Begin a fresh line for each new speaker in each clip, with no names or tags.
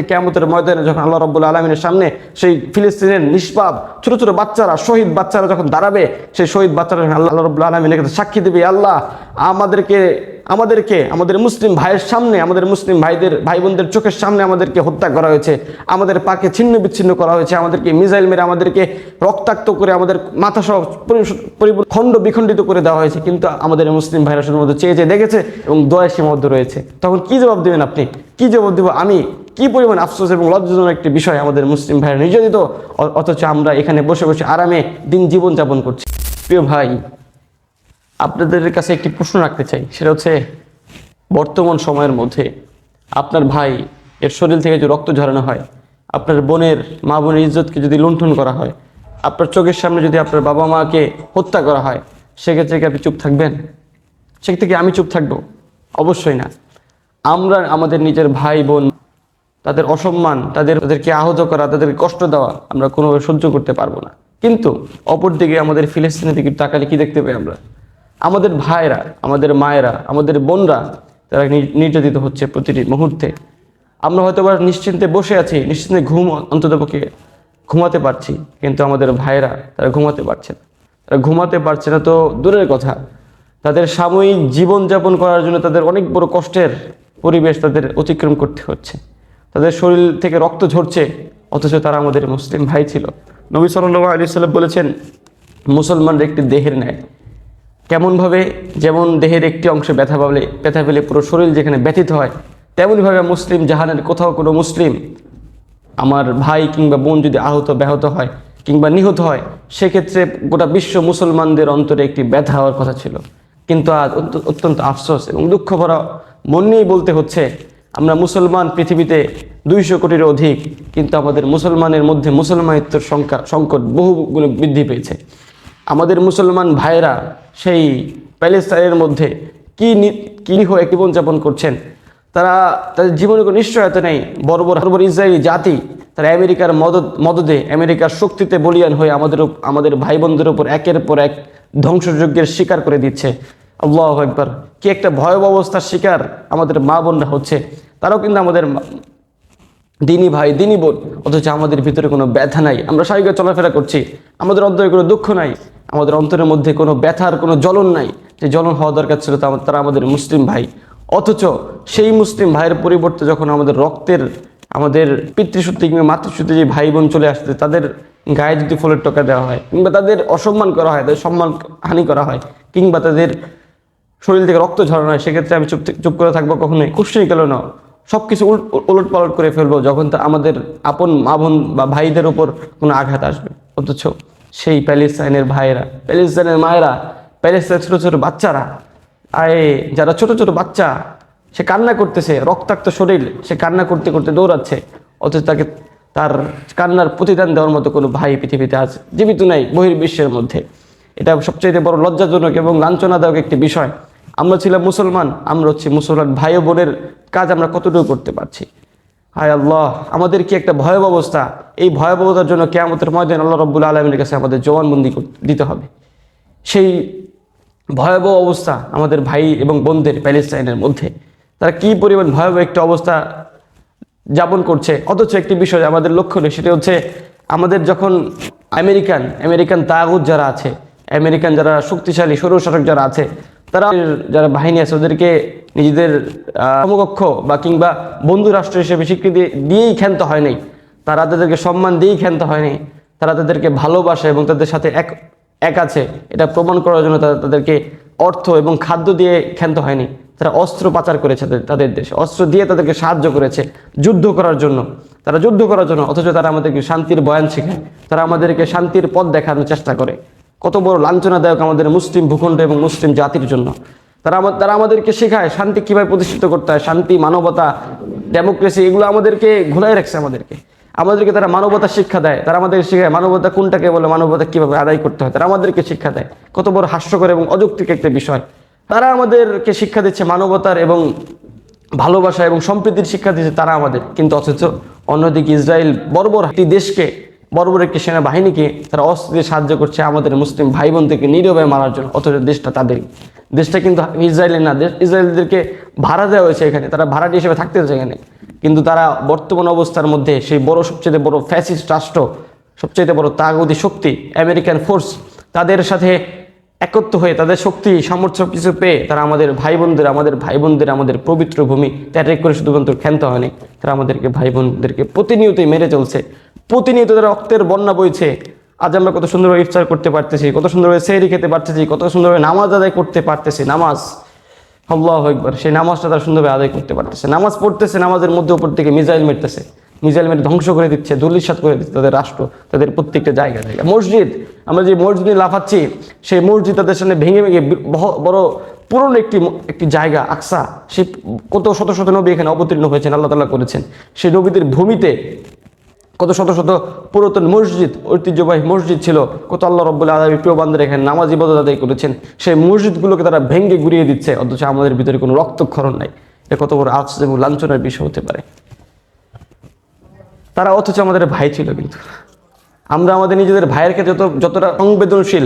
কিয়ামতের ময়দানে যখন আল্লাহ রাব্বুল আলামিনের সামনে সেই ফিলিস্তিনের নিষ্পাপ ছোট ছোট বাচ্চারা, শহীদ বাচ্চারা যখন দাঁড়াবে, সেই শহীদ বাচ্চারা আল্লাহ রাব্বুল আলামিনের কাছে সাক্ষী দেবে, আল্লাহ আমাদের মুসলিম ভাইয়ের সামনে, আমাদের মুসলিম ভাই বোনদের চোখের সামনে আমাদেরকে হত্যা করা হয়েছে, আমাদের পাকে ছিন্ন বিচ্ছিন্ন করা হয়েছে, আমাদেরকে মিসাইল মেরে আমাদেরকে রক্তাক্ত করে আমাদের মাথা সহ খণ্ড বিখণ্ডিত করে দেওয়া হয়েছে, কিন্তু আমাদের মুসলিম ভাইরা শুধুমাত্র চেয়ে চেয়ে দেখেছে এবং দয়া সীমাবদ্ধ রয়েছে। তখন কি জবাব দেবেন আপনি? কি জবাব দেব আমি? কি পরিমাণ আফসোস এবং লজ্জাজনক একটি বিষয়, আমাদের মুসলিম ভাইরা নির্যাতিত, অথচ আমরা এখানে বসে বসে আরামে জীবন যাপন করছি। প্রিয় ভাই, আপনাদের কাছে একটি প্রশ্ন রাখতে চাই, সেটা হচ্ছে বর্তমান সময়ের মধ্যে আপনার ভাই এর শরীর থেকে যে রক্ত ঝরানো হয়, আপনার বোনের মা বোনের ইজ্জতকে যদি লুণ্ঠন করা হয়, আপনার চোখের সামনে যদি আপনার বাবা মাকে হত্যা করা হয়, সেক্ষেত্রে কি আপনি চুপ থাকবেন? সেক্ষেত্রে কি আমি চুপ থাকবো? অবশ্যই না। আমরা আমাদের নিজের ভাই বোন তাদের অসম্মান, তাদেরকে আহত করা, তাদেরকে কষ্ট দেওয়া আমরা কোনোভাবে সহ্য করতে পারবো না। কিন্তু অপরদিকে আমাদের ফিলিস্তিনের দিকে তাকালে কি দেখতে পাই আমরা? আমাদের ভাইরা, আমাদের মায়েরা, আমাদের বোনরা তারা নির্যাতিত হচ্ছে প্রতিটি মুহূর্তে। আমরা হয়তো বা নিশ্চিন্তে বসে আছি, নিশ্চিন্তে অন্ততপক্ষে ঘুমাতে পারছি, কিন্তু আমাদের ভাইরা তারা ঘুমাতে পারছে না। তারা ঘুমাতে পারছে না তো দূরের কথা, তাদের সাময়িক জীবনযাপন করার জন্য তাদের অনেক বড় কষ্টের পরিবেশ তাদের অতিক্রম করতে হচ্ছে। তাদের শরীর থেকে রক্ত ঝরছে, অথচ তারা আমাদের মুসলিম ভাই ছিল। নবী সাল্লাল্লাহু আলাইহি ওয়াসাল্লাম বলেছেন, মুসলমানরা একটি দেহের ন্যায়। কেমনভাবে? যেমন দেহের একটি অংশে ব্যথা পেলে পুরো শরীর যেখানে ব্যথিত হয়, তেমনইভাবে মুসলিম জাহানের কোথাও কোনো মুসলিম, আমার ভাই কিংবা বোন যদি আহত ব্যাহত হয় কিংবা নিহত হয়, সেক্ষেত্রে গোটা বিশ্ব মুসলমানদের অন্তরে একটি ব্যথা হওয়ার কথা ছিল। কিন্তু আজ অত্যন্ত আফসোস এবং দুঃখ ভরা মন নিয়েই বলতে হচ্ছে, আমরা মুসলমান পৃথিবীতে 200 কোটির অধিক, কিন্তু আমাদের মুসলমানের মধ্যে মুসলমানিত্বর সংকট বহুগুণ বৃদ্ধি পেয়েছে। আমাদের মুসলমান ভাইয়েরা সেই প্যালেস্তাইনের মধ্যে কি হয়ে জীবনযাপন করছেন, তারা তাদের জীবনে কোনো নিশ্চয়তা নেই। বড় বড় ইসরায়েলি জাতি তারা আমেরিকার মদদে, আমেরিকার শক্তিতে বলিয়ান হয়ে আমাদের ভাই বোনদের উপর একের পর এক ধ্বংসযজ্ঞের শিকার করে দিচ্ছে। আল্লাহু আকবার! কি একটা ভয়াবহ অবস্থার শিকার আমাদের মা বোনরা হচ্ছে। তারাও কিন্তু আমাদের দিনী ভাই, দিনী বোন, অথচ আমাদের ভিতরে কোনো ব্যথা নাই। আমরা স্বাভাবিক চলাফেরা করছি, আমাদের অন্তরে কোনো দুঃখ নাই, আমাদের অন্তরের মধ্যে কোনো ব্যথার কোনো জ্বলন নাই। যে জ্বলন হওয়া দরকার ছিল তারা আমাদের মুসলিম ভাই। অথচ সেই মুসলিম ভাইয়ের পরিবর্তে যখন আমাদের রক্তের, আমাদের পিতৃসূত্রে কিংবা মাতৃসূত্রে যে ভাই বোন চলে আসছে, তাদের গায়ে যদি ফুলের টোকা দেওয়া হয়, কিংবা তাদের অসম্মান করা হয়, তাদের সম্মান হানি করা হয়, কিংবা তাদের শরীর থেকে রক্ত ঝরানো হয়, সেক্ষেত্রে আমি চুপ করে থাকবো? কখনোই। খুশি গেল না, সব কিছু উলট পালট করে ফেলবো যখন তা আমাদের আপন মা বোন বা ভাইদের উপর কোনো আঘাত আসবে। অথচ সেই প্যালেস্তাইনের ভাইয়েরা, প্যালেস্তাইনের মায়েরা, প্যালেস্তাইনের ছোট ছোট বাচ্চারা, যারা ছোট ছোট বাচ্চা, সে কান্না করতেছে, রক্তাক্ত শরীর, সে কান্না করতে করতে দৌড়াচ্ছে, অথচ তার কান্নার প্রতিদান দেওয়ার মতো কোনো ভাই পৃথিবীতে আজ জীবিত নাই বহির্বিশ্বের মধ্যে। এটা সবচেয়ে বড় লজ্জাজনক এবং লাঞ্ছনাদায়ক একটি বিষয়। আমরা ছিলাম মুসলমান, আমরা হচ্ছে মুসলমান ভাই ও বোনের কাজ আমরা কতটুকু করতে পারছি? হায় আল্লাহ, আমাদের কি একটা ভয়াবহ অবস্থা! এই ভয়াবহতার জন্য কিয়ামতের ময়দানে আল্লাহ রাব্বুল আলামিনের কাছে আমাদের জবানবন্দি দিতে হবে। সেই ভয়াবহ অবস্থা আমাদের ভাই এবং বোনদের প্যালেস্তাইনের মধ্যে, তারা কি পরিমাণ ভয়াবহ একটা অবস্থা যাপন করছে। অথচ একটি বিষয় আমাদের লক্ষ্য নেই, সেটা হচ্ছে আমাদের যখন আমেরিকান তাগুত যারা আছে, আমেরিকান যারা শক্তিশালী স্বৈরশাসক যারা আছে, তারা যারা বাহিনী আছে, ওদেরকে নিজেদের সমকক্ষ বা কিংবা বন্ধু রাষ্ট্র হিসেবে স্বীকৃতি দিয়েই ক্ষান্ত হয়নি, তারা তাদেরকে সম্মান দিয়েই ক্ষান্ত হয়নি, তারা তাদেরকে ভালোবাসে এবং তাদের সাথে এক আছে এটা প্রমাণ করার জন্য তাদেরকে অর্থ এবং খাদ্য দিয়ে ক্ষান্ত হয়নি। তারা অস্ত্র পাচার করেছে তাদের দেশে, অস্ত্র দিয়ে তাদেরকে সাহায্য করেছে যুদ্ধ করার জন্য, অথচ তারা আমাদেরকে শান্তির বয়ান শেখায়, তারা আমাদেরকে শান্তির পথ দেখানোর চেষ্টা করে। কত বড় লাঞ্ছনাদায়ক আমাদের মুসলিম ভূখণ্ড এবং মুসলিম জাতির জন্য। তারা আমাদেরকে শেখায় শান্তি কীভাবে প্রতিষ্ঠিত করতে হয়, শান্তি, মানবতা, ডেমোক্রেসি, এগুলো আমাদেরকে ঘুলাই রাখছে। আমাদেরকে তারা মানবতা শিক্ষা দেয়, তারা আমাদেরকে শেখায় মানবতা কোনটাকে বলে, মানবতা কীভাবে আদায় করতে হয়, তারা আমাদেরকে শিক্ষা দেয়। কত বড় হাস্যকর এবং অযৌক্তিক একটা বিষয়। তারা আমাদেরকে শিক্ষা দিচ্ছে মানবতার এবং ভালোবাসা এবং সম্প্রীতির শিক্ষা দিচ্ছে তারা আমাদের, কিন্তু অথচ অন্যদিকে ইসরায়েল বর্বর একটি সেনাবাহিনীকে তারা অস্ত্র দিয়ে সাহায্য করছে আমাদের মুসলিম ভাই বোনদেরকে নীরবে মারার জন্য। অথচ দেশটা কিন্তু ইসরায়েলের না, ইসরায়েলদেরকে ভাড়া দেওয়া হয়েছে এখানে, তারা ভাড়াটি হিসেবে থাকতে হচ্ছে এখানে। কিন্তু তারা বর্তমান অবস্থার মধ্যে সেই বড় সবচেয়ে বড় ফ্যাসিস্ট রাষ্ট্র, সবচেয়ে বড় তাগুতি শক্তি আমেরিকান ফোর্স, তাদের সাথে একত্র হয়ে তাদের শক্তি সামর্থ্য কিছু পেয়ে তারা আমাদের ভাই বোনদের আমাদের পবিত্র ভূমি ত্যাগ করে শুধুমাত্র ক্ষান্ত হয়নি, তারা আমাদেরকে ভাই বোনদেরকে প্রতিনিয়তই মেরে চলছে, প্রতিনিয়ত তারা রক্তের বন্যা বইছে। আজ আমরা কত সুন্দরভাবে ইফতার করতে পারতেছি, কত সুন্দরভাবে সেহরি খেতে পারতেছি, কত সুন্দরভাবে নামাজ আদায় করতে পারতেছি। নামাজ, আল্লাহু আকবার, সেই নামাজটা তারা সুন্দরভাবে আদায় করতে পারতেছে, নামাজ পড়তেছে, নামাজের মধ্যে উপর থেকে মিসাইল মেরতেছে, মিসাইল মেরে ধ্বংস করে দিচ্ছে, ধূলিসাৎ করে দিচ্ছে তাদের রাষ্ট্র, তাদের প্রত্যেকটা জায়গা। মসজিদ, আমরা যে মসজিদে লাফাচ্ছি, সেই মসজিদ তাদের সামনে ভেঙে বড় পুরনো একটি জায়গা আকসা, সে কত শত শত নবী এখানে অবতীর্ণ হয়েছেন, আল্লাহ তাআলা করেছেন। সেই নবীদের ভূমিতে কত শত শত পুরাতন মসজিদ, ঐতিহ্যবাহী মসজিদ ছিল, কত আল্লাহ রাব্বুল আলামিন প্রিয় বান্দারা এখানে নামাজ ইবাদত আদায় করেছেন। সেই মসজিদগুলোকে তারা ভেঙে গুড়িয়ে দিচ্ছে, অথচ আমাদের ভিতরে কোনো রক্তক্ষরণ নাই। এটা কত বড় আফসোস এবং লাঞ্ছনার বিষয় হতে পারে। তারা অথচ আমাদের ভাই ছিল। কিন্তু আমরা আমাদের নিজেদের ভাইয়ের ক্ষেত্রে যতটা সংবেদনশীল,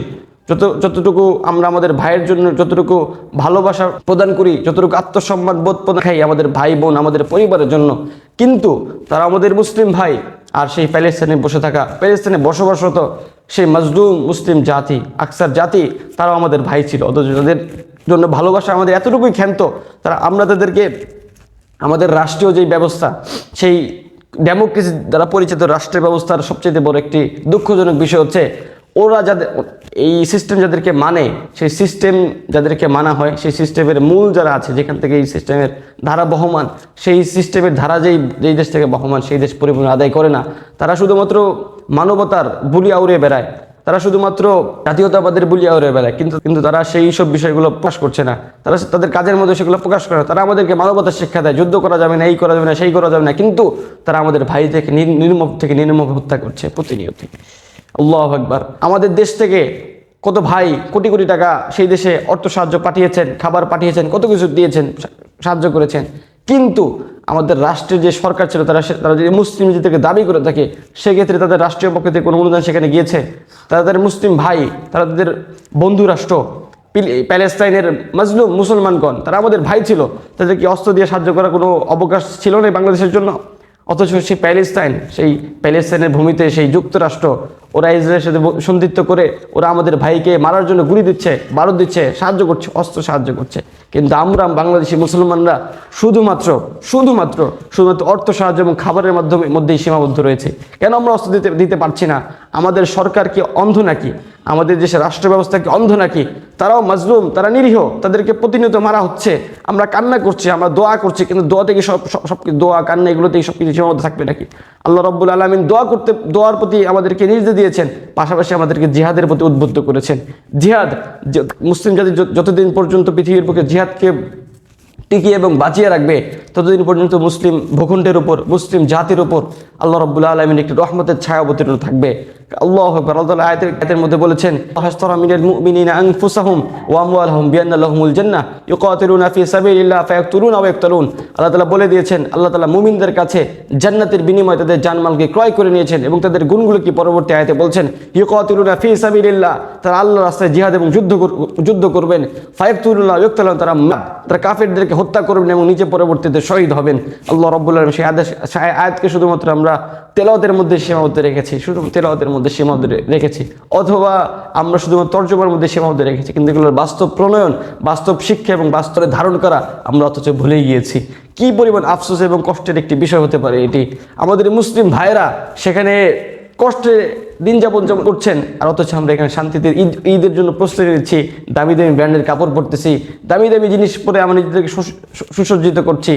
যতটুকু আমরা আমাদের ভাইয়ের জন্য যতটুকু ভালোবাসা প্রদান করি, যতটুকু আত্মসম্মান বোধ প্রদান খাই আমাদের ভাই বোন, আমাদের পরিবারের জন্য, কিন্তু তারা আমাদের মুসলিম ভাই আর সেই প্যালেস্তাইনে বসে থাকা, প্যালেস্তাইনে বসবাসরত সেই মাজলুম মুসলিম জাতি, আকসার জাতি, তারাও আমাদের ভাই ছিল। অথচ তাদের জন্য ভালোবাসা আমাদের এতটুকুই ক্ষান্ত, আমরা তাদেরকে আমাদের রাষ্ট্রীয় যেই ব্যবস্থা, সেই ডেমোক্রেসি দ্বারা পরিচিত রাষ্ট্রের ব্যবস্থার সবচেয়ে বড় একটি দুঃখজনক বিষয় হচ্ছে ওরা যাদের এই সিস্টেম যাদেরকে মানে, সেই সিস্টেম যাদেরকে মানা হয়, সেই সিস্টেমের মূল যারা আছে, যেখান থেকে এই সিস্টেমের ধারা বহমান, সেই সিস্টেমের ধারা যেই দেশ থেকে বহমান, সেই দেশ পরিপূর্ণ আদায় করে না। তারা শুধুমাত্র মানবতার বুলি আউড়ে বেড়ায়, তারা শুধুমাত্র জাতীয়তাবাদের বুলি আউড়ে বেড়ায়, কিন্তু তারা সেই সব বিষয়গুলো প্রকাশ করছে না, তারা তাদের কাজের মধ্যে সেগুলো প্রকাশ করে না। তারা আমাদেরকে মানবতার শিক্ষা দেয়, যুদ্ধ করা যাবে না, এই করা যাবে না, সেই করা যাবে না, কিন্তু তারা আমাদের ভাই থেকে নির্মম হত্যা করছে প্রতিনিয়ত। আল্লাহু আকবার। আমাদের দেশ থেকে কত ভাই কোটি কোটি টাকা সেই দেশে অর্থ সাহায্য পাঠিয়েছেন, খাবার পাঠিয়েছেন, কত কিছু দিয়েছেন, সাহায্য করেছেন, কিন্তু আমাদের রাষ্ট্রের যে সরকার ছিল তারা যদি মুসলিম নিজেদেরকে দাবি করে থাকে, সেক্ষেত্রে তাদের রাষ্ট্রীয় পক্ষ থেকে কোনো অনুদান সেখানে গিয়েছে? তাদের মুসলিম ভাই, তারা তাদের বন্ধু রাষ্ট্র প্যালেস্তাইনের মাজলুম মুসলমানগণ, তারা আমাদের ভাই ছিল, তাদেরকে অস্ত্র দিয়ে সাহায্য করার কোনো অবকাশ ছিল না বাংলাদেশের জন্য। অথচ সেই প্যালেস্তাইনের ভূমিতে সেই যুক্তরাষ্ট্র, ওরা ইসরায়েলের সাথে সন্ধিত্ব করে ওরা আমাদের ভাইকে মারার জন্য গুলি দিচ্ছে, বারুদ দিচ্ছে, সাহায্য করছে, অস্ত্র সাহায্য করছে। কিন্তু আমরা বাংলাদেশি মুসলমানরা শুধুমাত্র অর্থ সাহায্য এবং খাবারের মধ্যেই সীমাবদ্ধ রয়েছে। কেন আমরা অস্ত্র দিতে পারছি না? আমাদের সরকার কি অন্ধ নাকি? আমাদের দেশের রাষ্ট্র ব্যবস্থা কি অন্ধ নাকি? তারাও মাজলুম, তারা নিরীহ, তাদেরকে প্রতিনিয়ত মারা হচ্ছে। আমরা কান্না করছি, আমরা দোয়া করছি, কিন্তু দোয়া থেকে সব দোয়া কান্না এগুলোতেই সব কিছু সীমাবদ্ধ থাকবে নাকি? আল্লাহ রাব্বুল আলামিন দোয়ার প্রতি আমাদেরকে নির্দেশ দিয়েছেন, পাশাপাশি আমাদেরকে জিহাদের প্রতি উদ্বুদ্ধ করেছেন। জিহাদ, মুসলিম জাতি যতদিন পর্যন্ত পৃথিবীর বুকে জিহাদকে টিকিয়ে এবং বাঁচিয়ে রাখবে, ততদিন পর্যন্ত মুসলিম ভূখণ্ডের উপর, মুসলিম জাতির উপর আল্লাহ রাব্বুল আলামিন একটি রহমতের ছায়া অবতীর্ণ থাকবে। আল্লাহু আকবার। আল্লাহ তাআলা আয়াতের মধ্যে বলেছেন, হাসতারা মিনাল মুমিনিনা আনফুসাহুম ওয়া আমওয়ালাহুম বিআন্না লাহুমুল জান্নাহ ইউকাতিলুনা ফি সাবিলিল্লাহ ফায়াকতুলুনা ওয়া ইয়াকতুলুন। আল্লাহ তাআলা বলে দিয়েছেন, আল্লাহ তাআলা মুমিনদের কাছে জান্নাতের বিনিময়ে তাদের জানমালকে ক্রয় করে নিয়েছেন, এবং তাদের গুণগুলো কি পরবর্তী আয়াতে বলছেন, ইউকাতিলুনা ফি সাবিলিল্লাহ, তারা আল্লাহর রাস্তায় জিহাদ এবং যুদ্ধ করবেন, ফায়াকতুলুনা ওয়া ইয়াকতুলুন, তারা কাফেরদেরকে হত্যা করবেন এবং নিচে পরবর্তীতে শহীদ হবেন। আল্লাহ রাব্বুল আলামিন সেই আয়াতকে শুধুমাত্র আমরা তেলাওয়াতের মধ্যে সীমাবদ্ধ রেখেছি, শুধু তেলাওয়াতের মধ্যে সীমাবদ্ধ রেখেছি, অথবা আমরা শুধুমাত্র তর্জমার মধ্যে সীমাবদ্ধ রেখেছি, কিন্তু এগুলোর বাস্তব প্রণয়ন, বাস্তব শিক্ষা এবং বাস্তবে ধারণ করা আমরা অথচ ভুলে গিয়েছি। কি পরিমাণ আফসোস এবং কষ্টের একটি বিষয় হতে পারে এটি। আমাদের মুসলিম ভাইরা সেখানে কষ্টে দিন যাপন করছেন, আর অথচ আমরা এখানে শান্তিতে ঈদের জন্য প্রস্তুতি নিচ্ছি, দামি দামি ব্র্যান্ডের কাপড় পরতেছি, দামি দামি জিনিস পরে আমরা নিজেদেরকে সুসজ্জিত করছি,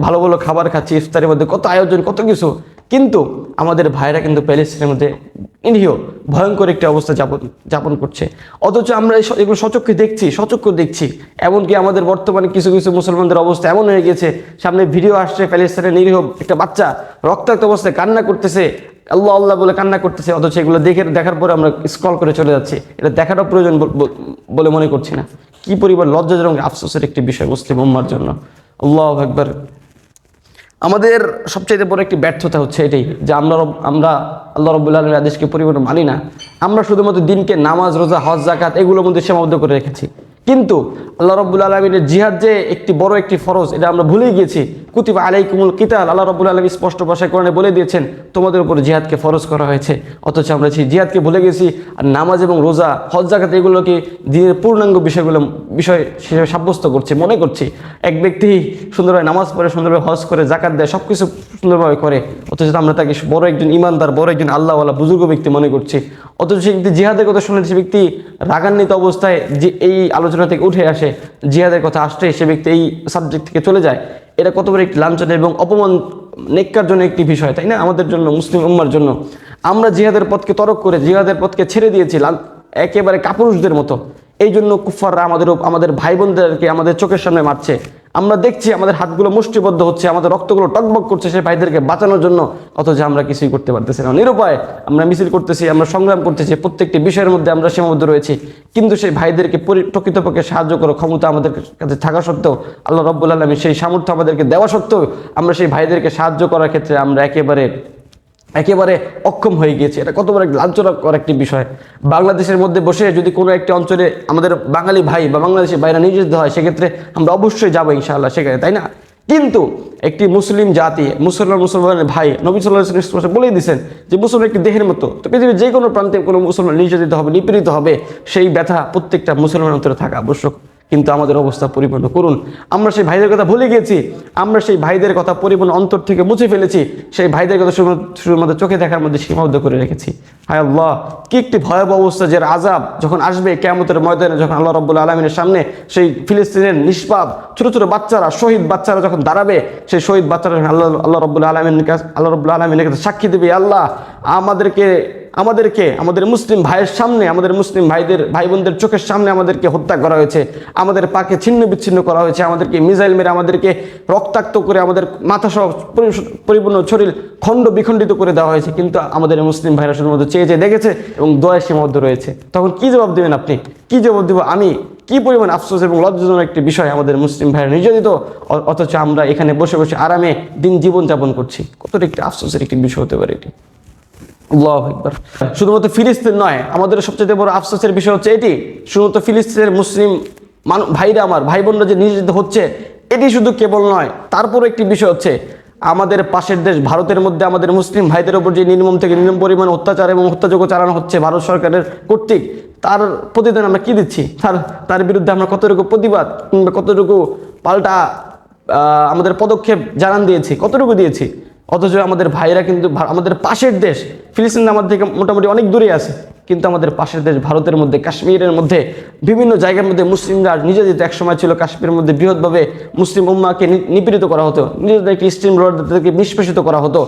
ভালো ভালো খাবার খাচ্ছি, ইফতারের মধ্যে কত আয়োজন, কত কিছু, কিন্তু আমাদের ভাইরা কিন্তু প্যালেস্টাইনের মধ্যে নিরীহ ভয়ঙ্কর একটি অবস্থা যাপন করছে। অথচ আমরা এগুলো সচক্ষে দেখছি। এমনকি আমাদের বর্তমানে কিছু কিছু মুসলমানদের অবস্থা এমন হয়ে গেছে, সামনে ভিডিও আসছে, প্যালেস্টাইনের নিরীহ একটা বাচ্চা রক্তাক্ত অবস্থায় কান্না করতেছে, আল্লাহ আল্লাহ বলে কান্না করতেছে, অথচ এগুলো দেখার পরে আমরা স্ক্রল করে চলে যাচ্ছি। এটা দেখারও প্রয়োজন বলে মনে করছি না। কি পরিমাণ লজ্জাজনক আফসোসের একটি বিষয় মুসলিম উম্মার জন্য। আল্লাহু আকবার। আমাদের সবচেয়ে বড় একটি ব্যর্থতা হচ্ছে এটাই যে আমরা আল্লাহ রাব্বুল আলামিনের আদেশকে পরিপূর্ণ মানি না। আমরা শুধুমাত্র দিনকে নামাজ, রোজা, হজ, যাকাত এগুলোর মধ্যে সীমাবদ্ধ করে রেখেছি, কিন্তু আল্লাহ রাব্বুল আলামিনের জিহাদ যে একটি বড় একটি ফরজ, এটা আমরা ভুলে গিয়েছি। কুতিবা আলাইকুমুল কিতাল, আল্লাহ রাব্বুল আলামিন স্পষ্ট ভাষায় কোরআনে বলে দিয়েছেন তোমাদের উপর জিহাদকে ফরজ করা হয়েছে, অথচ আমরা সেই জিহাদকে ভুলে গেছি। আর নামাজ এবং রোজা, হজ জাকাত এগুলোকে দিনের পূর্ণাঙ্গ বিষয় হিসেবে সাব্যস্ত করছে, মনে করছি। এক ব্যক্তি সুন্দরভাবে নামাজ পড়ে, সুন্দরভাবে হজ করে, জাকাত দেয়, সব কিছু সুন্দরভাবে করে, অথচ আমরা তাকে বড় একজন ইমানদার, বড় একজন আল্লাহওয়ালা বুজুর্গ ব্যক্তি মনে করছি। অথচ সেই ব্যক্তি জিহাদের কথা শুনে সে ব্যক্তি রাগান্বিত অবস্থায় যে এই আলোচনা থেকে উঠে আসে, জিহাদের কথা আসছে, সে ব্যক্তি এই সাবজেক্ট থেকে চলে যায়। এটা কত বড় একটি লাঞ্ছনা এবং অপমান, নেককার জন্য একটি বিষয়, তাই না? আমাদের জন্য, মুসলিম উম্মার জন্য আমরা জিহাদের পথকে তরক করে জিহাদের পথকে ছেড়ে দিয়েছি একেবারে কাপুরুষদের মতো। এই জন্য কুফাররা আমাদের ভাই বোনদেরকে আমাদের চোখের সামনে মারছে, আমরা দেখছি, আমাদের হাতগুলো মুষ্টিবদ্ধ হচ্ছে, আমাদের রক্তগুলো টকবক করছে সেই ভাইদেরকে বাঁচানোর জন্য, অথচ আমরা কিছুই করতে পারতেছি না। নিরুপায় আমরা মিছিল করতেছি, আমরা সংগ্রাম করতেছি, প্রত্যেকটি বিষয়ের মধ্যে আমরা সীমাবদ্ধ রয়েছি, কিন্তু সেই ভাইদেরকে প্রকৃতপক্ষে সাহায্য করার ক্ষমতা আমাদের কাছে থাকা সত্ত্বেও, আল্লাহ রাব্বুল আলামিন সেই সামর্থ্য আমাদেরকে দেওয়া সত্ত্বেও, আমরা সেই ভাইদেরকে সাহায্য করার ক্ষেত্রে আমরা একেবারে অক্ষম হয়ে গিয়েছে। এটা কত বড় লাঞ্ছনাকর একটি বিষয়। বাংলাদেশের মধ্যে বসে যদি কোনো একটি অঞ্চলে আমাদের বাঙালি ভাই বা বাংলাদেশের বাইরে নির্যাতিত হয়, সেক্ষেত্রে আমরা অবশ্যই যাবো ইনশাআল্লাহ সেখানে, তাই না? কিন্তু একটি মুসলিম জাতি, মুসলমানের ভাই, নবী সাল্লাল্লাহু আলাইহি ওয়াসাল্লাম বলেই দিয়েছেন যে মুসলমান একটি দেহের মতো। তো পৃথিবীর যে কোনো প্রান্তে কোনো মুসলমান নির্যাতিত হবে, নিপীড়িত হবে, সেই ব্যথা প্রত্যেকটা মুসলমানের অন্তরে থাকা আবশ্যক। কিন্তু আমাদের অবস্থা পরিপূর্ণ করুন। আমরা সেই ভাইদের কথা ভুলে গিয়েছি, আমরা সেই ভাইদের কথা পরিপূর্ণ অন্তর থেকে মুছে ফেলেছি, সেই ভাইদের কথা শুধুমাত্র চোখে দেখার মধ্যে সীমাবদ্ধ করে রেখেছি। হায় আল্লাহ, কি একটি ভয়াবহ অবস্থা, যে আযাব যখন আসবে কিয়ামতের ময়দানে, যখন আল্লাহ রাব্বুল আলামিনের সামনে সেই ফিলিস্তিনের নিষ্পাপ ছোট ছোট বাচ্চারা, শহীদ বাচ্চারা যখন দাঁড়াবে, সেই শহীদ বাচ্চারা আল্লাহ রাব্বুল আলামিনের কাছে সাক্ষী দেবে, আল্লাহ আমাদের মুসলিম ভাইয়ের সামনে, আমাদের মুসলিম ভাই বোনদের চোখের সামনে আমাদেরকে হত্যা করা হয়েছে, আমাদের পাকে ছিন্ন বিচ্ছিন্ন করা হয়েছে, আমাদেরকে মিসাইল মেরে, আমাদেরকে রক্তাক্ত করে, আমাদের মাথা সহ পরিপূর্ণ শরীর খণ্ড বিখণ্ডিত করে দেওয়া হয়েছে। কিন্তু আমাদের মুসলিম ভাইরা শুধুমাত্র চেয়ে দেখেছে এবং দয়া সীমাবদ্ধ রয়েছে। তখন কি জবাব দেবেন আপনি? কি জবাব দেব আমি? কি পরিমাণ আফসোস এবং লজ্জাজনক একটি বিষয়, আমাদের মুসলিম ভাইরা নির্যাতিত, অথচ আমরা এখানে বসে বসে আরামে জীবন যাপন করছি। কতটা একটি আফসোসের একটি বিষয় হতে পারে এটি। আল্লাহু আকবার। শুধুমাত্র ফিলিস্তিন নয়, আমাদের সবচেয়ে বড় আফসোসের বিষয় হচ্ছে এটি, শুধুমাত্র ফিলিস্তিনের মুসলিম ভাইরা, আমার ভাই বোনরা যে নির্যাতিত হচ্ছে, এটি শুধু কেবল নয়, তারপরও একটি বিষয় হচ্ছে আমাদের পাশের দেশ ভারতের মধ্যে আমাদের মুসলিম ভাইদের উপর যে নির্মম থেকে নির্মম পরিমাণ অত্যাচার এবং হত্যাযোগ্য চালানো হচ্ছে ভারত সরকারের কর্তৃক, তার প্রতিদান আমরা কি দিচ্ছি? তার বিরুদ্ধে আমরা কতটুকু প্রতিবাদ কিংবা কতটুকু পাল্টা আমাদের পদক্ষেপ জানান দিয়েছি, কতটুকু দিয়েছি? অথচ আমাদের ভাইরা কিন্তু, আমাদের পাশের দেশ ফিলিস্তিন আমাদের থেকে মোটামুটি অনেক দূরে আছে, কিন্তু আমাদের পাশের দেশ ভারতের মধ্যে, কাশ্মীরের মধ্যে, বিভিন্ন জায়গার মধ্যে মুসলিমরা নির্যাতিত। এক সময় ছিল কাশ্মীরের মধ্যে বৃহৎভাবে মুসলিম উম্মাকে নিপীড়িত করা হতো, নিজেদেরকে স্ট্রিম রোডদেরকে নিষ্পেষিত করা হতো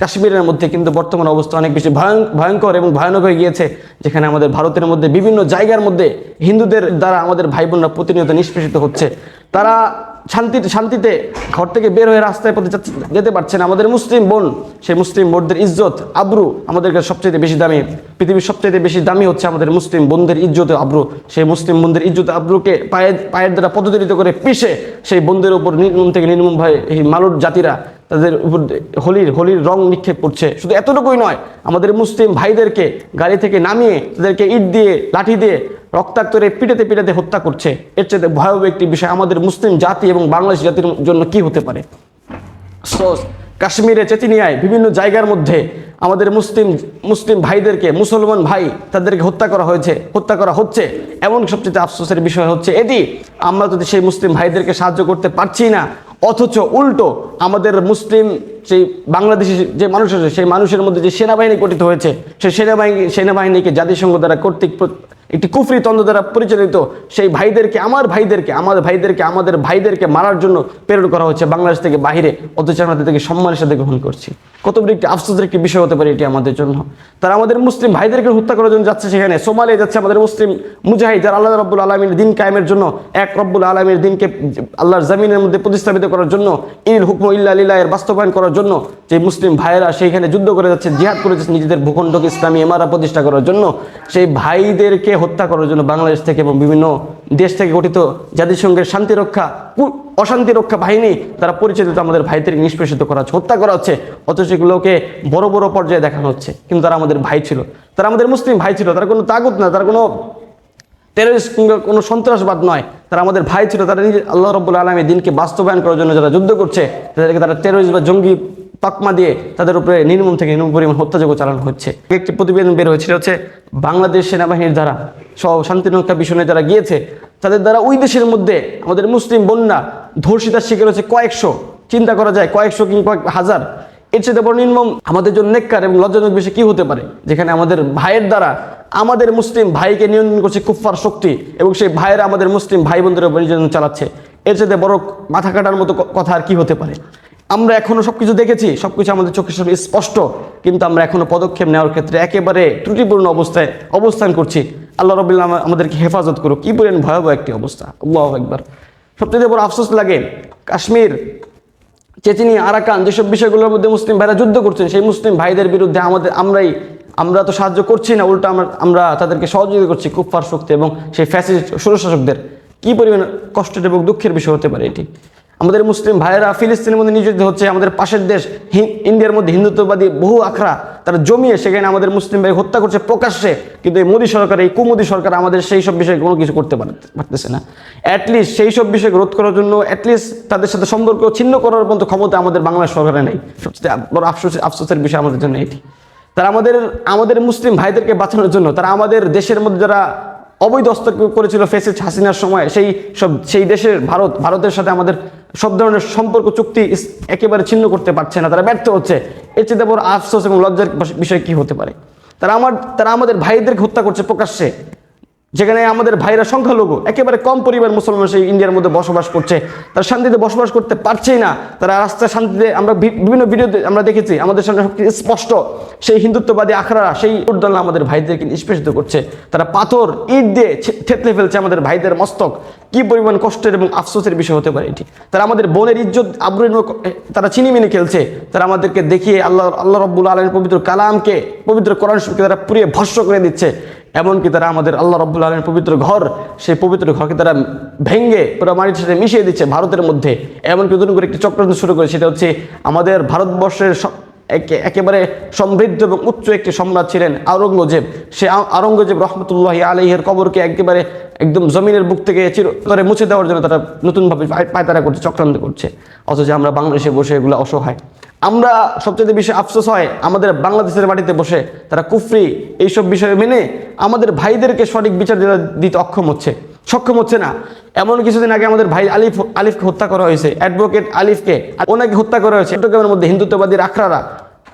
কাশ্মীরের মধ্যে। কিন্তু বর্তমান অবস্থা অনেক বেশি ভয়ঙ্কর এবং ভয়ানক হয়ে গিয়েছে, যেখানে আমাদের ভারতের মধ্যে বিভিন্ন জায়গার মধ্যে হিন্দুদের দ্বারা আমাদের ভাই বোনরা প্রতিনিয়ত নিষ্পেষিত হচ্ছে। তারা শান্তিতে ঘর থেকে বের হয়ে রাস্তায় পথে যেতে পারছে না। আমাদের মুসলিম বোন, সেই মুসলিম বোনদের ইজ্জত আবরু আমাদের কাছে সবচেয়ে বেশি দামি, পৃথিবীর সবচেয়ে বেশি দামি হচ্ছে আমাদের মুসলিম বোনদের ইজ্জত আবরু। সেই মুসলিম বোনদের ইজ্জত আবরুকে পায়ের দ্বারা পদদলিত করে পিষে সেই বোনদের উপর নির্মম থেকে নির্মম ভাই এই মালুর জাতিরা তাদের উপর হোলির রং নিক্ষেপ করছে। শুধু এতটুকুই নয়, আমাদের মুসলিম ভাইদেরকে গাড়ি থেকে নামিয়ে তাদেরকে ইট দিয়ে, লাঠি দিয়ে রক্তাক্ত করে পিটাতে হত্যা করছে। এর চেয়ে ভয়াবহ একটি বিষয় আমাদের মুসলিম জাতি এবং বাংলাদেশ জাতির জন্য কি হতে পারে? কাশ্মীরে, চেচিনিয়ায়, বিভিন্ন জায়গার মধ্যে আমাদের মুসলিম ভাইদেরকে, মুসলমান ভাই তাদেরকে হত্যা করা হচ্ছে। এমন সবচেয়ে আফসোসের বিষয় হচ্ছে এটি, আমরা যদি সেই মুসলিম ভাইদেরকে সাহায্য করতে পারছি না, অথচ উল্টো আমাদের মুসলিম সেই বাংলাদেশি যে মানুষ আছে, সেই মানুষের মধ্যে যে সেনাবাহিনী গঠিত হয়েছে, সেই সেনাবাহিনীকে জাতিসংঘ দ্বারা কর্তৃক একটি কুফরি তন্ত্র দ্বারা পরিচালিত, সেই আমাদের ভাইদেরকে মারার জন্য প্রেরণ করা হচ্ছে বাংলাদেশ থেকে বাহিরে, অথচ আমরা তাদেরকে সম্মানের সাথে গ্রহণ করছি। কত বড় একটি আফসোসের একটি বিষয় হতে পারে এটি আমাদের জন্য। তারা আমাদের মুসলিম ভাইদেরকে হত্যা করার জন্য যাচ্ছে, সেখানে সোমালিয়া যাচ্ছে আমাদের মুসলিম মুজাহিদ, যারা আল্লাহ রাব্বুল আলামিনের দিন কায়েমের জন্য, এক রব্বুল আলামিনের দিনকে আল্লাহর জমিনের মধ্যে প্রতিস্থাপিত করার জন্য, ইল হুকম ইল্লা লিল্লাহ এর বাস্তবায়ন করার জন্য যে মুসলিম ভাইয়েরা সেইখানে যুদ্ধ করে যাচ্ছে, জিহাদ করে যাচ্ছে নিজেদের ভূখণ্ডকে ইসলামী ইমারত প্রতিষ্ঠা করার জন্য, সেই ভাইদেরকে হত্যা করার জন্য বাংলাদেশ থেকে এবং বিভিন্ন দেশ থেকে গঠিত জাতিসংঘের অশান্তি রক্ষা বাহিনী তারা পরিচালিত আমাদের ভাইদেরকে নিষ্পেষিত করা হচ্ছে, হত্যা করা হচ্ছে। অথচ সেগুলোকে বড় বড় পর্যায়ে দেখানো হচ্ছে, কিন্তু তারা আমাদের ভাই ছিল, তারা আমাদের মুসলিম ভাই ছিল, তারা কোনো তাগুত না, তারা কোনো টেররিস্ট কিংবা কোনো সন্ত্রাসবাদ নয়, তারা আমাদের ভাই ছিল। তারা নিজে আল্লাহ রাব্বুল আলামিনের দিনকে বাস্তবায়ন করার জন্য যারা যুদ্ধ করছে, তাদেরকে তারা টেররিস্ট বা জঙ্গি তকমা দিয়ে তাদের উপরে নির্মম থেকে নির্মম পরিমাণ হত্যাযোগ্য চালানো হচ্ছে। একটি প্রতিবেদন বের হয়েছিল হচ্ছে বাংলাদেশ সেনাবাহিনীর দ্বারা শান্তিরক্ষা মিশনে যারা গিয়েছে, তাদের দ্বারা ওই দেশের মধ্যে আমাদের মুসলিম বন্যা ধর্ষিতার শিকার হচ্ছে কয়েকশো। চিন্তা করা যায়, কয়েকশো কিংবা কয়েক হাজার। এর চেয়ে বড় নির্মম আমাদের জন্য নেককার এবং লজ্জাজনক বিষয় কি হতে পারে, যেখানে আমাদের ভাইয়ের দ্বারা আমাদের মুসলিম ভাইকে নিয়ন্ত্রণ করছে কুফফার শক্তি, এবং সেই ভাইয়েরা আমাদের মুসলিম ভাই বোনদের উপর নির্যাতন চালাচ্ছে। এর চেয়ে বড় মাথা কাটার মতো কথা আর কি হতে পারে? আমরা এখনো সবকিছু দেখেছি, সবকিছু আমাদের চোখের সামনে স্পষ্ট, কিন্তু আমরা এখনো পদক্ষেপ নেওয়ার ক্ষেত্রে একেবারে ত্রুটিপূর্ণ অবস্থায় অবস্থান করছি। আল্লাহ রাব্বুল আলামিন আমাদেরকে হেফাজত করুক। কি বলেন ভয়াবহ একটি অবস্থা, আল্লাহু আকবার। সবচেয়ে বড় আফসোস লাগে, কাশ্মীর, চেচেনিয়া, আরাকান, যেসব বিষয়গুলোর মধ্যে মুসলিম ভাইরা যুদ্ধ করছেন, সেই মুসলিম ভাইদের বিরুদ্ধে আমরা তো সাহায্য করছি না, উল্টা আমরা তাদেরকে সহযোগিতা করছি কুফফার শক্তি এবং সেই ফ্যাসিস্ট স্বৈরশাসকদের। কি পরিমাণ কষ্টের এবং দুঃখের বিষয় হতে পারে এটি? আমাদের মুসলিম ভাইয়েরা ফিলিস্তিনের মধ্যে নিয়োজিত হচ্ছে, আমাদের পাশের দেশ ইন্ডিয়ার মধ্যে হিন্দুত্ববাদী বহু আখড়া তারা জমিয়ে সেখানে আমাদের মুসলিম ভাই হত্যা করছে প্রকাশ্যে। কিন্তু এই মোদী সরকার, এই কুমোদী সরকার আমাদের সেই সব বিষয়ে কোনো কিছু করতে পারতেছে না। অ্যাটলিস্ট সেই সব বিষয়কে রোধ করার জন্য অ্যাটলিস্ট তাদের সাথে সম্পর্ক ছিন্ন করার মতো ক্ষমতা আমাদের বাংলাদেশ সরকারে নেই। সবচেয়ে বড় আফসোসের বিষয় আমাদের জন্য এটি। তারা আমাদের মুসলিম ভাইদেরকে বাঁচানোর জন্য তারা আমাদের দেশের মধ্যে যারা অবৈধ হস্তক্ষেপ করেছিল ফ্যাসিস্ট হাসিনার সময়, সেই দেশের ভারতের সাথে আমাদের সব ধরনের সম্পর্ক চুক্তি একেবারে ছিন্ন করতে পারছে না, তারা ব্যর্থ হচ্ছে। এর চেয়ে বড় আফসোস এবং লজ্জার বিষয় কি হতে পারে? তারা আমাদের ভাইদেরকে হত্যা করছে প্রকাশ্যে, যেখানে আমাদের ভাইরা সংখ্যালঘু, একেবারে কম পরিবার মুসলমান সেই ইন্ডিয়ার মধ্যে বসবাস করছে। তারা শান্তিতে বসবাস করতে পারছেই না। তারা রাস্তায় শান্তিতে, আমরা বিভিন্ন ভিডিওতে আমরা দেখেছি, আমাদের সামনে স্পষ্ট সেই হিন্দুত্ববাদী আখড়ারা সেই উদ্দোলনা আমাদের ভাইদেরকে নিষ্পেষিত করছে। তারা পাথর ইট দিয়ে থেতলে ফেলছে আমাদের ভাইদের মস্তক। কি পরিমাণ কষ্টের এবং আফসোসের বিষয় হতে পারে এটি? তারা আমাদের বোনের ইজ্জত আবরুর তারা চিনিমিনি খেলছে। তারা আমাদেরকে দেখিয়ে আল্লাহ রাব্বুল আলামিনের পবিত্র কালামকে, পবিত্র কোরআন শরীফকে তারা পুড়িয়ে ভস্ম করে দিচ্ছে। এমনকি তারা আমাদের আল্লাহ রাব্বুল আলামিনের পবিত্র ঘর, সেই পবিত্র ঘরকে তারা ভেঙে পুরো মাটির সাথে মিশিয়ে দিচ্ছে ভারতের মধ্যে। এমনকি নতুন করে একটি চক্রান্ত শুরু করে, সেটা হচ্ছে আমাদের ভারতবর্ষের একেবারে সমৃদ্ধ এবং উচ্চ একটি সম্রাট ছিলেন আওরঙ্গজেব। সে আওরঙ্গজেব রহমতুল্লাহি আলাইহির কবরকে একদম জমিনের বুক থেকে চিরতরে মুছে দেওয়ার জন্য তারা নতুনভাবে পায়তারা করছে, চক্রান্ত করছে। অথচ আমরা বাংলাদেশে বসে এগুলো অসহায়। আমরা সবচেয়ে বেশি আফসোস হয় আমাদের বাংলাদেশের মাটিতে বসে তারা কুফরি এইসব বিষয়ে মেনে আমাদের ভাইদেরকে সঠিক বিচার দিতে সক্ষম হচ্ছে না। এমন কিছুদিন আগে আমাদের ভাই আলিফকে হত্যা করা হয়েছে, অ্যাডভোকেট আলিফকে, ওনাকে হত্যা করা হয়েছে। চট্টগ্রামের মধ্যে হিন্দুত্ববাদী আখড়ারা,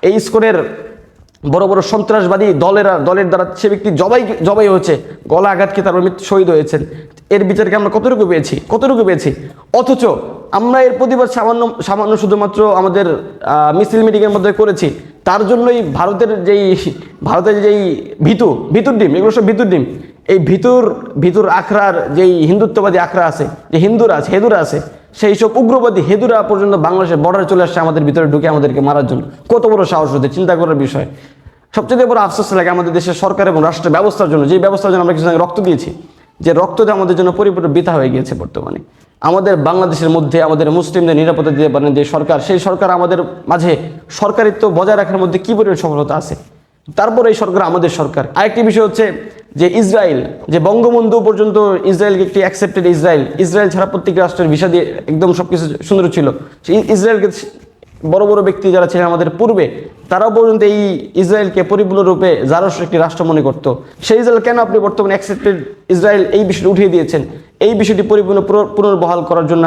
এই ইসকনের বড় বড় সন্ত্রাসবাদী দলের দ্বারা সে ব্যক্তি জবাই হয়েছে, গলা আঘাতকে তার মৃত্যু শহীদ হয়েছেন। এর বিচারকে আমরা কতটুকু পেয়েছি? অথচ আমরা এর প্রতিবাদ সামান্য শুধুমাত্র আমাদের মিছিল মিটিংয়ের মধ্যে করেছি। তার জন্যই ভারতের যেই ভিতুর ডিম, এগুলো সব ভিতুর ডিম। এই ভিতুর আখড়ার যেই হিন্দুত্ববাদী আখড়া আছে, যে হেদুরা আছে, সেই সব উগ্রবাদী হেদুরা পর্যন্ত বাংলাদেশের বর্ডারে চলে আসছে আমাদের ভিতরে ঢুকে আমাদেরকে মারার জন্য। কত বড় সাহস হতে, চিন্তা করার বিষয়। সবচেয়ে বড় আফসোস লাগে আমাদের দেশের সরকার এবং রাষ্ট্র ব্যবস্থার জন্য, যে ব্যবস্থার জন্য আমরা কিছু রক্ত দিয়েছি, যে রক্তটা আমাদের জন্য পরিপূর্ণ বৃথা হয়ে গিয়েছে। বর্তমানে আমাদের বাংলাদেশের মধ্যে আমাদের মুসলিমদের নিরাপত্তা দিতে পারেন যে সরকার, সেই সরকার আমাদের মাঝে সরকারিত্ব বজায় রাখার মধ্যে কি পরিমাণ সফলতা আছে। তারপর এই সরকার আমাদের সরকার। আরেকটি বিষয় হচ্ছে যে ইসরায়েল, যে বঙ্গবন্ধু পর্যন্ত ইসরায়েলকে একটি অ্যাকসেপ্টেড, ইসরায়েল ছাড়া প্রত্যেক রাষ্ট্রের ভিসা দিয়ে একদম সবকিছু সুন্দর ছিল। সেই ইসরায়েলকে বড় বড় ব্যক্তি যারা ছিলেন আমাদের পূর্বে, তারাও পর্যন্ত এই ইসরায়েলকে পরিপূর্ণরূপে জারস একটি রাষ্ট্র মনে করতো। সেই ইসরায়েল কেন আপনি বর্তমানে অ্যাকসেপ্টেড ইসরায়েল এই বিষয়টি উঠিয়ে দিয়েছেন? এই বিষয়টি পুনর্বহাল করার জন্য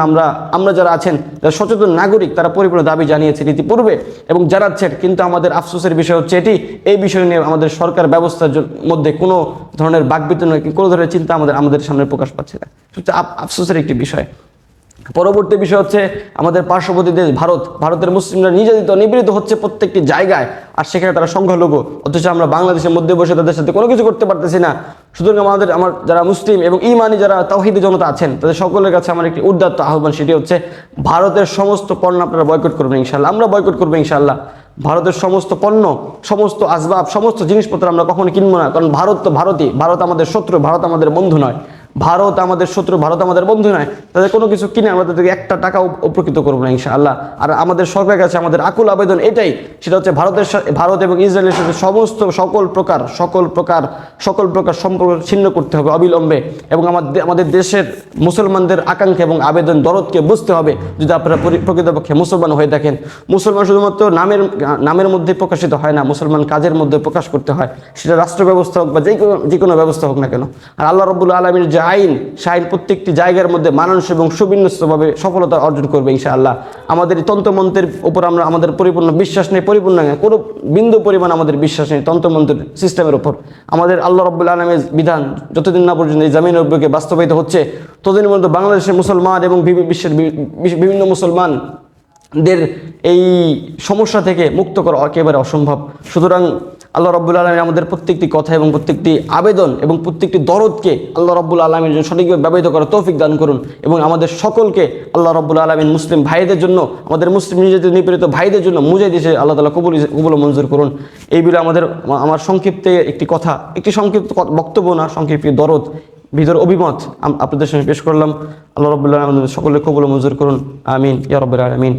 আমরা যারা আছেন, যারা সচেতন নাগরিক, তারা পরিপূর্ণ দাবি জানিয়েছেন ইতিপূর্বে এবং জানাচ্ছেন। কিন্তু আমাদের আফসোসের বিষয় হচ্ছে এটি, এই বিষয় নিয়ে আমাদের সরকার ব্যবস্থার মধ্যে কোনো ধরনের বাকবিতরণ, কোনো ধরনের চিন্তা আমাদের সামনে প্রকাশ পাচ্ছে না। সবচেয়ে আফসোসের একটি বিষয়। পরবর্তী বিষয় হচ্ছে আমাদের পার্শ্ববর্তী দেশ ভারতের মুসলিমরা নিপীড়িত হচ্ছে প্রত্যেকটি জায়গায়, আর সেখানে তারা সংখ্যালঘু। অথচ আমরা বাংলাদেশের মধ্যে বসে তাদের সাথে কোনো কিছু করতে পারতেছি না। সুতরাং আমার যারা মুসলিম এবং ইমানি যারা তাওহীদি জনতা আছেন, তাদের সকলের কাছে আমার একটি উদাত্ত আহ্বান, সেটি হচ্ছে ভারতের সমস্ত পণ্য আপনারা বয়কট করবেন ইনশাআল্লাহ। আমরা বয়কট করবো ইনশাআল্লাহ। ভারতের সমস্ত পণ্য, সমস্ত আসবাব, সমস্ত জিনিসপত্র আমরা কখনো কিনবো না, কারণ ভারত তো ভারত আমাদের শত্রু, ভারত আমাদের বন্ধু নয়। ভারত আমাদের শত্রু, ভারত আমাদের বন্ধু নয়, তাদের কোনো কিছু কিনে আমরা তাদেরকে একটা টাকাও উপকৃত করবো না ইনশাআল্লাহ। আর আমাদের সরকারের কাছে আমাদের আকুল আবেদন এটাই, সেটা হচ্ছে ভারত এবং ইসরায়েলের সাথে সমস্ত সকল প্রকার সম্পর্ক ছিন্ন করতে হবে অবিলম্বে, এবং আমাদের দেশের মুসলমানদের আকাঙ্ক্ষা এবং আবেদন দরদকে বুঝতে হবে। যদি আপনারা প্রকৃতপক্ষে মুসলমান হয়ে থাকেন, মুসলমান শুধুমাত্র নামের মধ্যে প্রকাশিত হয় না, মুসলমান কাজের মধ্যে প্রকাশ করতে হয়, সেটা রাষ্ট্র ব্যবস্থা হোক বা যে কোনো ব্যবস্থা হোক না কেন। আর আল্লাহ রাব্বুল আলামিনের যে আইন, সে আইন প্রত্যেকটি জায়গার মধ্যে মানুষ এবং সুবিন্যস্তভাবে সফলতা অর্জন করবে ইনশাআল্লাহ। আমাদের এই তন্ত্রমন্ত্রের উপর আমাদের পরিপূর্ণ বিশ্বাস নেই, পরিপূর্ণ নয়, কোনো বিন্দু পরিমাণ আমাদের বিশ্বাস নেই তন্ত্রমন্ত্রের সিস্টেমের উপর। আমাদের আল্লাহ রাব্বুল আলামিনের বিধান যতদিন না পর্যন্ত এই জমিনের উপরে বাস্তবায়িত হচ্ছে, ততদিন পর্যন্ত বাংলাদেশের মুসলমান এবং বিশ্বের বিভিন্ন মুসলমানদের এই সমস্যা থেকে মুক্ত করা একেবারে অসম্ভব। সুতরাং আল্লাহ রাব্বুল আলামিন আমাদের প্রত্যেকটি কথা এবং প্রত্যেকটি আবেদন এবং প্রত্যেকটি দরদকে আল্লাহ রাব্বুল আলামিনের জন্য সঠিকভাবে ব্যবহৃত করার তৌফিক দান করুন, এবং আমাদের সকলকে আল্লাহ রাব্বুল আলামিন মুসলিম ভাইদের জন্য, আমাদের মুসলিম নিজেদের নিপীড়িত ভাইদের জন্য মুজাহিদ হিসেবে আল্লাহ তাআলা কবুল মঞ্জুর করুন। এই বলে আমার সংক্ষিপ্তে একটি সংক্ষিপ্ত বক্তব্য না, সংক্ষিপ্ত দরদ ভিতর অভিমত আপনাদের সামনে পেশ করলাম। আল্লাহ রাব্বুল আলামিন আমাদের সকলে কবুল মঞ্জুর করুন, আমিন ইয়া রাব্বাল আলামিন।